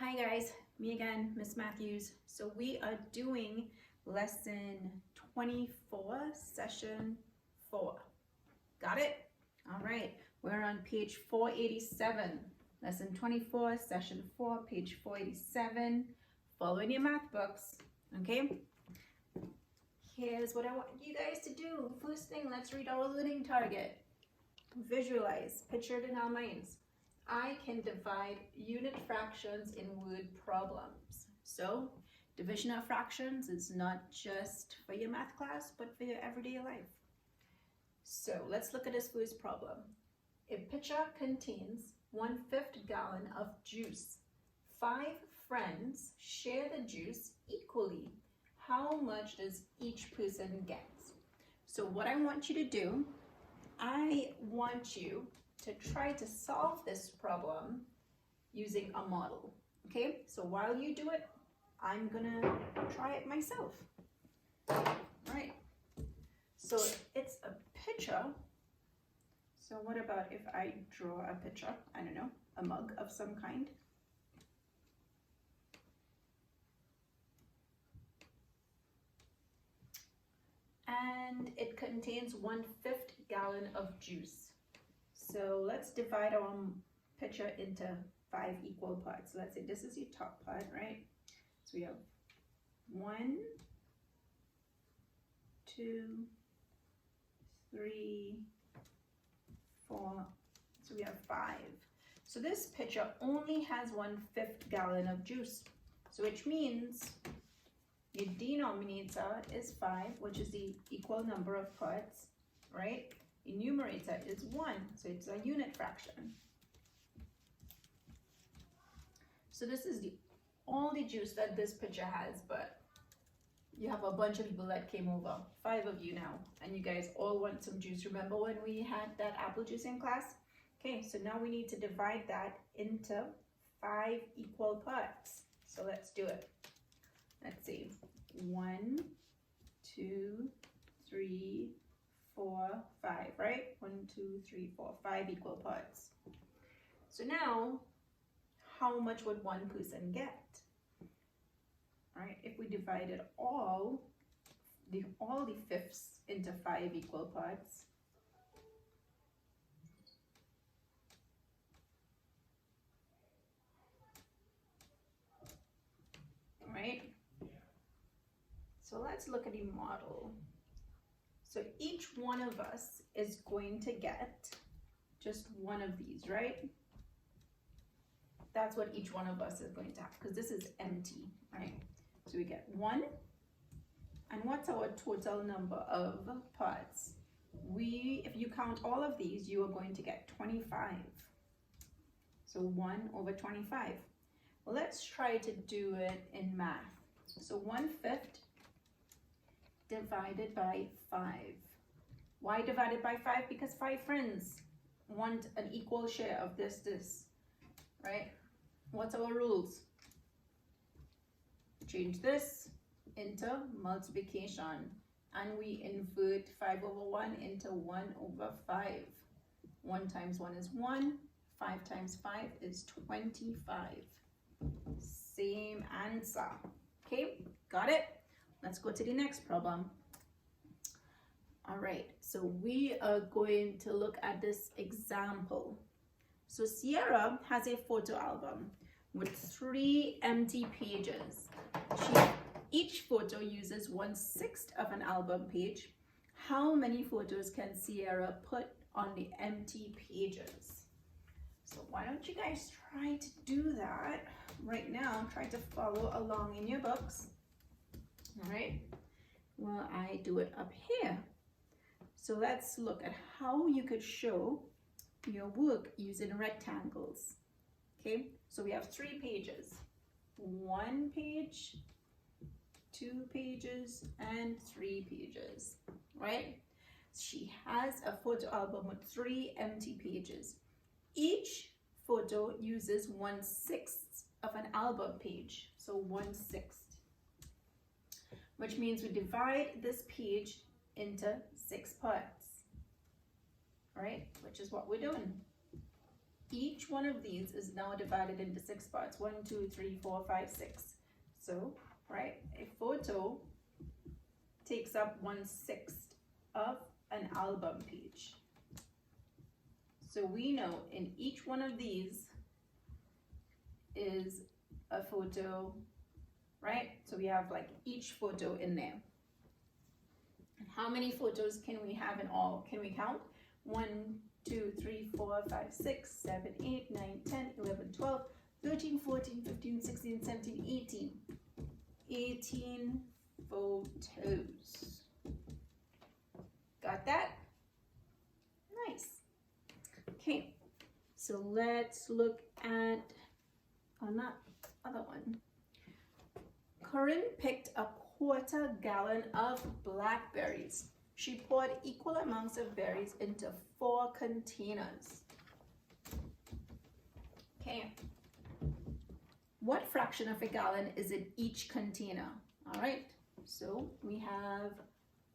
Hi guys, me again, Miss Mathews. So we are doing lesson 24, session 4. Got it? All right, we're on page 487. Lesson 24, session 4, page 487. Follow in your math books, okay? Here's what I want you guys to do. First thing, let's read our learning target. Visualize, picture it in our minds. I can divide unit fractions in word problems. So, division of fractions is not just for your math class, but for your everyday life. So, let's look at this first problem. A pitcher contains 1/5 gallon of juice. 5 friends share the juice equally. How much does each person get? So, what I want you to do, I want you to try to solve this problem using a model, okay? So while you do it, I'm gonna try it myself. Right, so it's a pitcher. So what about if I draw a pitcher, I don't know, a mug of some kind? And it contains 1/5 gallon of juice. So let's divide our pitcher into 5 equal parts. Let's say this is your top part, right? So we have 1, 2, 3, 4, so we have 5. So this pitcher only has 1/5 gallon of juice. So which means your denominator is 5, which is the equal number of parts, right? Your numerator is 1, so it's a unit fraction. So this is all the juice that this pitcher has, but you have a bunch of people that came over, 5 of you now, and you guys all want some juice. Remember when we had that apple juice in class? Okay, so now we need to divide that into 5 equal parts. So let's do it. Let's see, 1, 2, 3, 4, 5, right? 1, 2, 3, 4, 5 equal parts. So now, how much would one person get? All right, if we divided all the fifths into 5 equal parts, right? So let's look at the model. So each one of us is going to get just one of these, right? That's what each one of us is going to have, because this is empty, right? So we get 1, and what's our total number of parts? If you count all of these, you are going to get 25. So 1 over 25. Well, let's try to do it in math. So 1/5 divided by 5. Why divided by 5? Because 5 friends want an equal share of this, right? What's our rules? Change this into multiplication, and we invert 5 over 1 into 1 over 5. 1 times 1 is 1, 5 times 5 is 25. Same answer. Okay, got it? Let's go to the next problem. All right, so we are going to look at this example. So Sierra has a photo album with 3 empty pages. Each photo uses 1/6 of an album page. How many photos can Sierra put on the empty pages? So why don't you guys try to do that right now? Try to follow along in your books. All right, well, I do it up here. So let's look at how you could show your work using rectangles. Okay, so we have 3 pages. 1 page, 2 pages, and 3 pages, right? She has a photo album with 3 empty pages. Each photo uses 1/6 of an album page, so 1/6. Which means we divide this page into 6 parts, right? Which is what we're doing. each one of these is now divided into 6 parts. 1, 2, 3, 4, 5, 6. So, right, a photo takes up 1/6 of an album page. So we know in each one of these is a photo, right? So we have like each photo in there. And how many photos can we have in all? Can we count? 1, 2, 3, 4, 5, 6, 7, 8, 9, 10, 11, 12, 13, 14, 15, 16, 17, 18. 18 photos. Got that? Nice. Okay, so let's look at that other one. Corinne picked a 1/4 gallon of blackberries. She poured equal amounts of berries into 4 containers. Okay. What fraction of a gallon is in each container? All right, so we have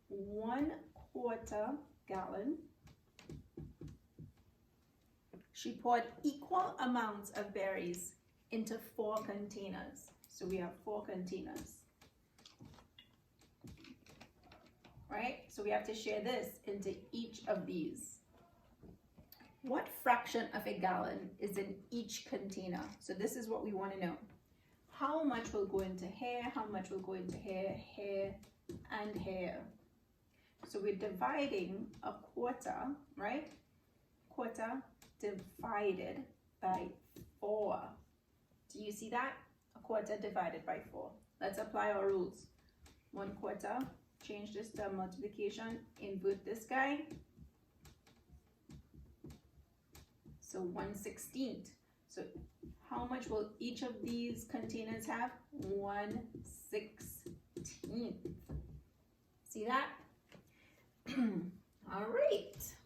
1/4 gallon. She poured equal amounts of berries into 4 containers. So we have 4 containers. Right? So we have to share this into each of these. What fraction of a gallon is in each container? So this is what we want to know. How much will go into here? How much will go into here, here, and here? So we're dividing a 1/4, right? 1/4 divided by 4. Do you see that? A 1/4 divided by 4. Let's apply our rules. 1/4, change this to multiplication, invert this guy. So 1/16. So how much will each of these containers have? 1/16. See that? All right.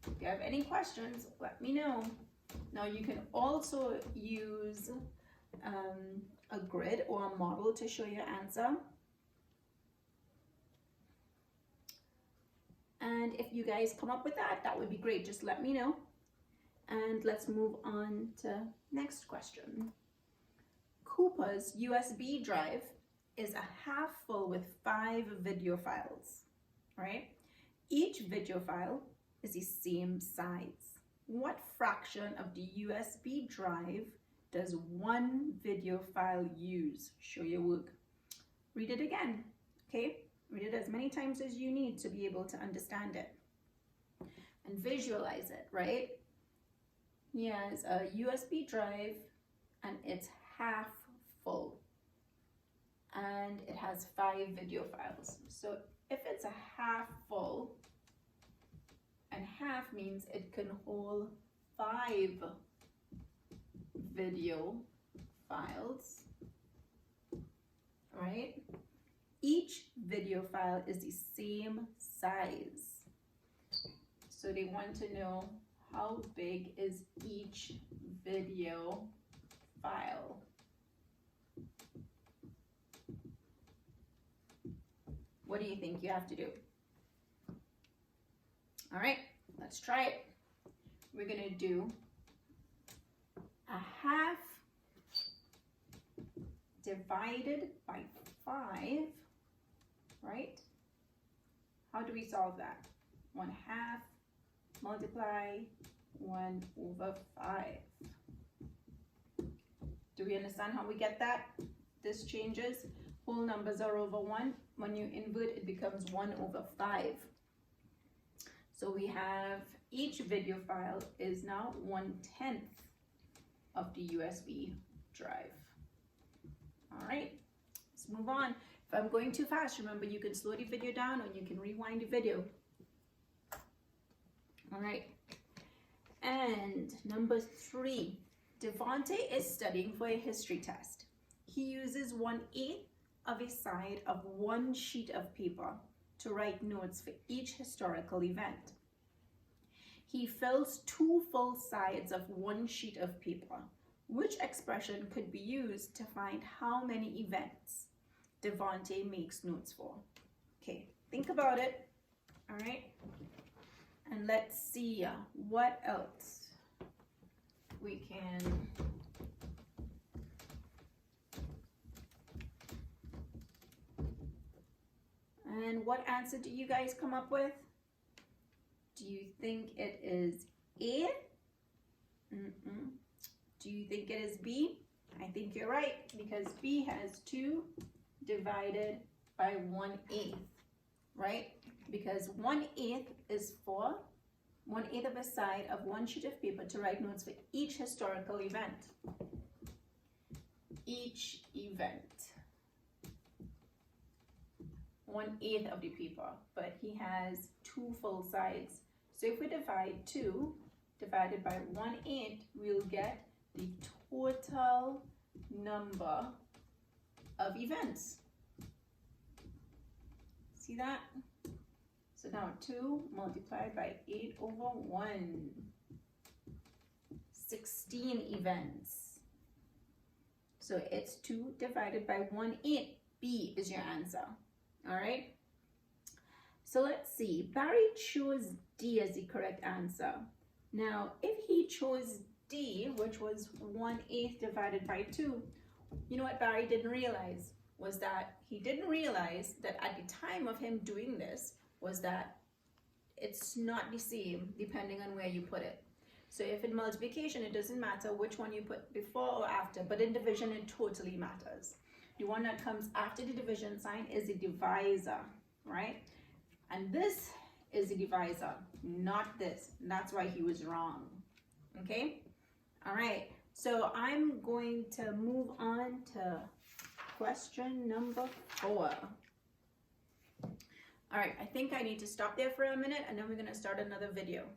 If you have any questions, let me know. Now you can also use a grid or a model to show your answer. And if you guys come up with that, that would be great. Just let me know. And let's move on to next question. Cooper's USB drive is a half full with 5 video files, right? Each video file is the same size. What fraction of the USB drive does 1 video file use? Show your work. Read it again, okay? Read it as many times as you need to be able to understand it. And visualize it, right? Here's a USB drive and it's half full. And it has 5 video files. So if it's a half full, and half means it can hold 5 video files, right? Each video file is the same size. So they want to know how big is each video file. What do you think you have to do? All right, let's try it. We're gonna do a half divided by 5, right? How do we solve that? 1/2 multiply 1/5. Do we understand how we get that? This changes. Whole numbers are over 1. When you invert, it becomes 1/5. So we have each video file is now 1/10 of the USB drive. All right, let's move on. If I'm going too fast, remember you can slow the video down or you can rewind the video. All right, and number 3, Devonte is studying for a history test. He uses 1/8 of a side of 1 sheet of paper to write notes for each historical event. He fills 2 full sides of 1 sheet of paper. Which expression could be used to find how many events Devonte makes notes for? Okay, think about it. All right, and let's see what else. we can and what answer do you guys come up with? Do you think it is A? Do you think it is B? I think you're right, because B has 2 divided by 1/8, right? Because 1/8 is for 1/8 of a side of 1 sheet of paper to write notes for each historical event. Each event. 1/8 of the paper, but he has 2 full sides. So if we divide 2 divided by 1/8, we'll get the total number of events. See that? So now 2 multiplied by 8/1. 16 events. So it's 2 divided by 1/8. B is your answer. All right. So let's see. Barry chose D as the correct answer. Now, if he chose D, which was 1/8 divided by 2, you know what Barry didn't realize was that he didn't realize that at the time of him doing this was that it's not the same depending on where you put it. So if in multiplication, it doesn't matter which one you put before or after, but in division, it totally matters. The one that comes after the division sign is the divisor, right? And this is the divisor, not this. And that's why he was wrong, okay? All right, so I'm going to move on to question number 4. All right, I think I need to stop there for a minute, and then we're gonna start another video.